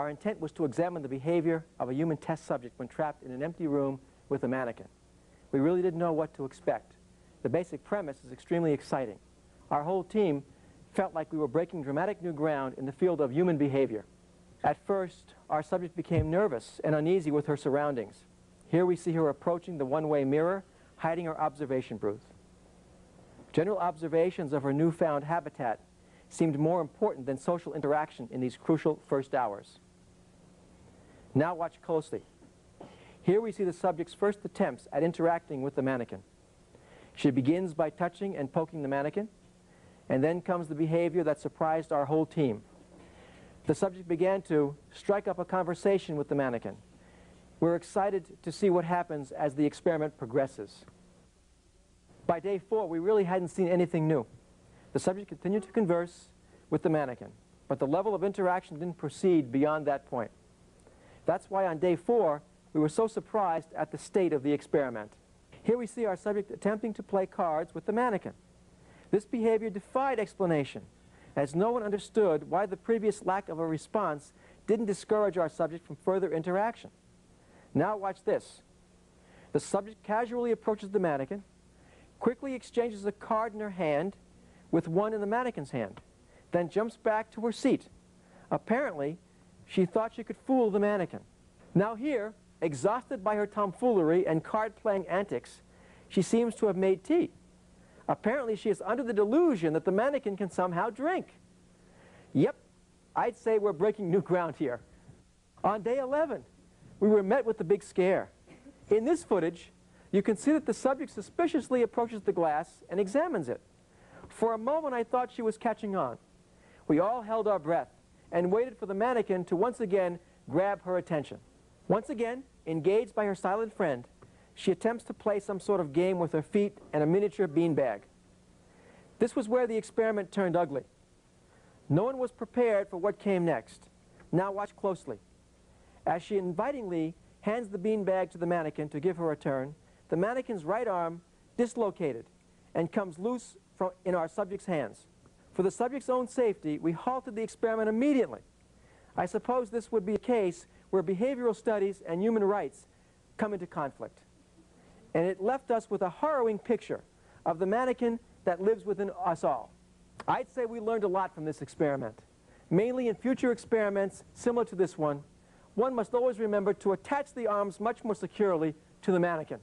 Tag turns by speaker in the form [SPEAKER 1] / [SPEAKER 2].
[SPEAKER 1] Our intent was to examine the behavior of a human test subject when trapped in an empty room with a mannequin. We really didn't know what to expect. The basic premise is extremely exciting. Our whole team felt like we were breaking dramatic new ground in the field of human behavior. At first, our subject became nervous and uneasy with her surroundings. Here we see her approaching the one-way mirror, hiding her observation booth. General observations of her newfound habitat seemed more important than social interaction in these crucial first hours. Now watch closely. Here we see the subject's first attempts at interacting with the mannequin. She begins by touching and poking the mannequin, and then comes the behavior that surprised our whole team. The subject began to strike up a conversation with the mannequin. We're excited to see what happens as the experiment progresses. By day 4, we really hadn't seen anything new. The subject continued to converse with the mannequin, but the level of interaction didn't proceed beyond that point. That's why on day 4, we were so surprised at the state of the experiment. Here we see our subject attempting to play cards with the mannequin. This behavior defied explanation, as no one understood why the previous lack of a response didn't discourage our subject from further interaction. Now watch this. The subject casually approaches the mannequin, quickly exchanges a card in her hand with one in the mannequin's hand, then jumps back to her seat. Apparently, she thought she could fool the mannequin. Now here, exhausted by her tomfoolery and card-playing antics, she seems to have made tea. Apparently, she is under the delusion that the mannequin can somehow drink. Yep, I'd say we're breaking new ground here. On day 11, we were met with the big scare. In this footage, you can see that the subject suspiciously approaches the glass and examines it. For a moment, I thought she was catching on. We all held our breath and waited for the mannequin to once again grab her attention. Once again, engaged by her silent friend, she attempts to play some sort of game with her feet and a miniature beanbag. This was where the experiment turned ugly. No one was prepared for what came next. Now watch closely. As she invitingly hands the beanbag to the mannequin to give her a turn, the mannequin's right arm dislocated and comes loose in our subject's hands. For the subject's own safety, we halted the experiment immediately. I suppose this would be a case where behavioral studies and human rights come into conflict. And it left us with a harrowing picture of the mannequin that lives within us all. I'd say we learned a lot from this experiment. Mainly in future experiments similar to this one must always remember to attach the arms much more securely to the mannequin.